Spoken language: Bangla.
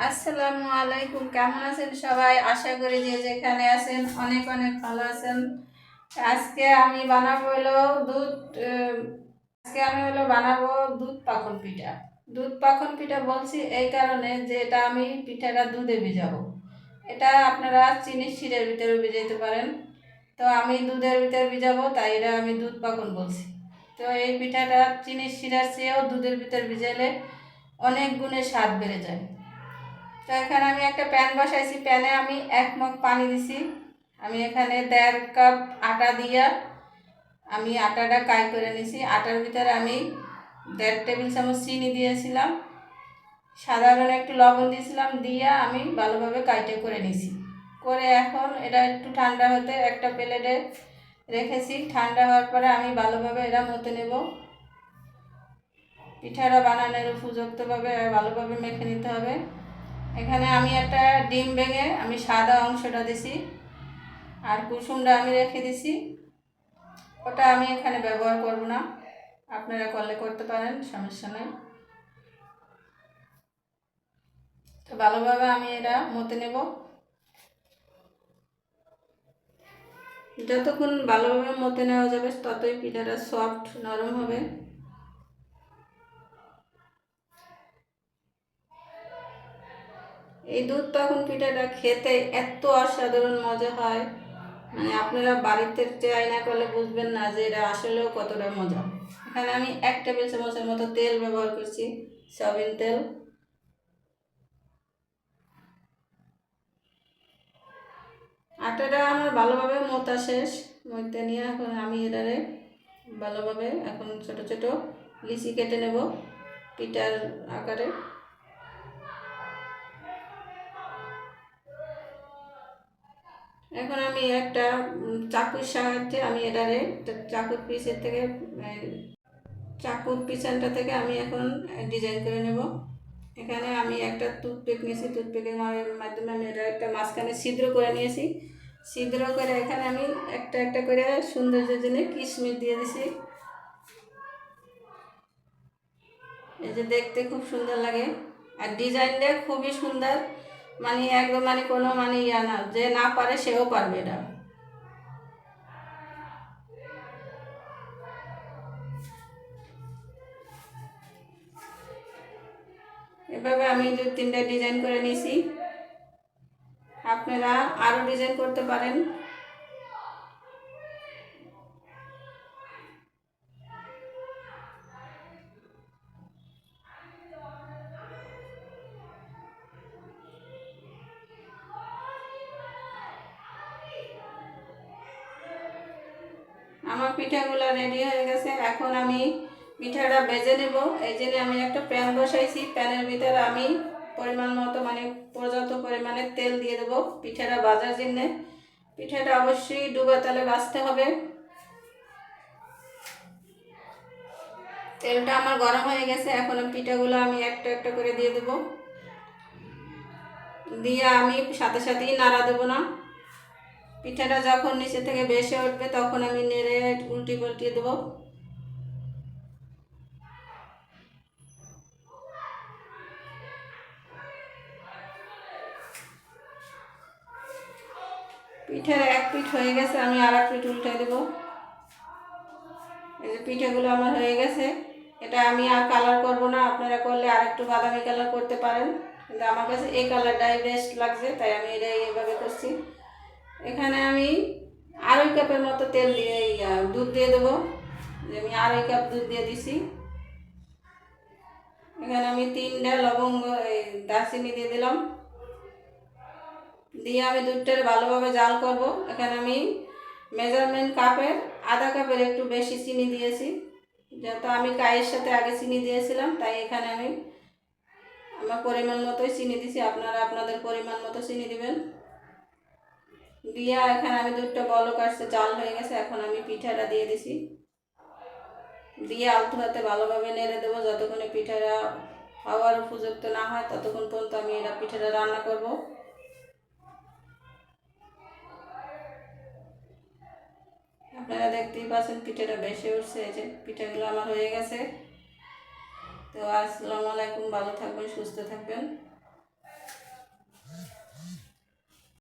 আসসালামু আলাইকুম। কেমন আছেন সবাই? আশা করি যে যেখানে আছেন অনেক অনেক ভালো আছেন। আজকে আমি বানাবো হলো দুধ আজকে আমি বানাবো দুধ পাখন পিঠা। দুধ পাখন পিঠা বলছি এই কারণে যে এটা আমি পিঠাটা দুধে ভিজাবো। এটা আপনারা চিনির শিরার ভিতরে ভিজাইতে পারেন, তো আমি দুধের ভিতরে ভিজাবো তাই এটা আমি দুধ পাখন বলছি। তো এই পিঠাটা চিনির শিরার চেয়েও দুধের ভিতর ভিজাইলে অনেক গুণে স্বাদ বেড়ে যায়। তো এখানে আমি একটা প্যান বসাইছি, প্যানে আমি 1 মগ পানি দিছি। আমি এখানে 1.5 কাপ আটা দিয়া আমি আটাটা কাই করে নিছি। আটার ভিতরে আমি 1.5 টেবিল চামচ চিনি দিয়েছিলাম, সাধারণ একটু লবণ দিয়েছিলাম, দিয়া আমি ভালোভাবে কাইটে করে নিছি। করে এখন এটা একটু ঠান্ডা হতে একটা প্লেটে রেখেছি। ঠান্ডা হওয়ার পরে আমি ভালোভাবে এটা মতে নেব। পিঠাটা বানানোর উপযুক্তভাবে ভালোভাবে মেখে নিতে হবে। এখানে আমি একটা ডিম ভেঙে আমি সাদা অংশটা দিছি, আর কুসুমটা আমি রেখে দিছি। ওটা আমি এখানে ব্যবহার করব না, আপনারা করলে করতে পারেন, সমস্যা নেই। তো ভালোভাবে আমি এটা মতে নেব। যতক্ষণ ভালোভাবে মতে নেওয়া যাবে ততই পিঠাটা সফট নরম হবে। এই দুধ পাখন পিঠাটা খেতে এত অসাধারণ মজা হয়, মানে আপনারা বাড়িতে ট্রাই না করলে বুঝবেন না যে এটা আসলেও কতটা মজা। এখানে আমি 1 টেবিল চামচের মতো তেল ব্যবহার করছি, সয়াবিন তেল। আটাটা আমার ভালোভাবে মতা শেষ, মতে নিয়ে এখন আমি এটারে ভালোভাবে এখন ছোট ছোট লিচি কেটে নেব পিঠার আকারে। এখন আমি একটা চাকুর সাহায্যে আমি এটারে চাকুর পিসের থেকে চাকুর পিছনটা থেকে আমি এখন ডিজাইন করে নেব। এখানে আমি একটা টুথপিক নিয়েছি, টুথপিকের মাধ্যমে আমি এটা একটা মাঝখানে ছিদ্র করে নিয়েছি। ছিদ্র করে এখানে আমি একটা একটা করে সৌন্দর্যের জন্য কিশমিশ দিয়ে দিছি। এই যে দেখতে খুব সুন্দর লাগে, আর ডিজাইনটা খুবই সুন্দর, মানে একদম মানে কোনো মানে ইয়া না, যে না পারে সেও পারবে এটা। এভাবে আমি 2-3টা ডিজাইন করে নিয়েছি, আপনারা আরও ডিজাইন করতে পারেন। আমার পিঠাগুলো রেডি হয়ে গেছে। এখন আমি পিঠাটা ভেজে নেব। এই জন্য আমি একটা প্যান বসাইছি, প্যানের ভিতরে আমি পরিমাণ মতো মানে পর্যাপ্ত পরিমাণে তেল দিয়ে দেবো পিঠাটা ভাজার জন্যে। পিঠাটা অবশ্যই ডুবা তেলে ভাজতে হবে। তেলটা আমার গরম হয়ে গেছে, এখন পিঠাগুলো আমি একটা একটা করে দিয়ে দেবো। দিয়ে আমি সাথে সাথেই নাড়া দেবো না। পিঠাটা যখন নিচে থেকে ভেসে উঠবে তখন আমি নেড়ে উল্টি পাল্টিয়ে দেবো। পিঠার এক পিঠ হয়ে গেছে, আমি আর এক পিঠ উল্টে দেবো। এই যে পিঠাগুলো আমার হয়ে গেছে। এটা আমি আর কালার করব না, আপনারা করলে আর একটু বাদামি কালার করতে পারেন, কিন্তু আমার কাছে এই কালারটাই বেস্ট লাগছে তাই আমি এটা এইভাবে করছি। এখানে আমি 2.5 কাপের মতো তেল দিয়ে দুধ দিয়ে দেবো। আমি 2.5 কাপ দুধ দিয়ে দিছি। এখানে আমি 3টা লবঙ্গ দারচিনি দিয়ে দিলাম, দিয়ে আমি দুধটার ভালোভাবে জাল করব। এখানে আমি মেজারমেন্ট কাপের 1/2 কাপের একটু বেশি চিনি দিয়েছি, যেহেতু আমি কায়ের সাথে আগে চিনি দিয়েছিলাম তাই এখানে আমি আমার পরিমাণ মতোই চিনি দিছি, আপনারা আপনাদের পরিমাণ মতো চিনি দিবেন। দিয়ে এখানে আমি দুধটা বলক আসছে, জাল হয়ে গেছে। এখন আমি পিঠাটা দিয়ে দিছি, দিয়ে আলতো হাতে ভালোভাবে নেড়ে দেবো যতক্ষণে পিঠাটা হওয়ার উপযুক্ত না হয় ততক্ষণ পর্যন্ত আমি এটা পিঠাটা রান্না করব। আপনারা দেখতেই পাচ্ছেন পিঠাটা বেশি উঠছে। এই যে পিঠাগুলো আমার হয়ে গেছে। তো আসসালামু আলাইকুম, ভালো থাকবেন, সুস্থ থাকবেন।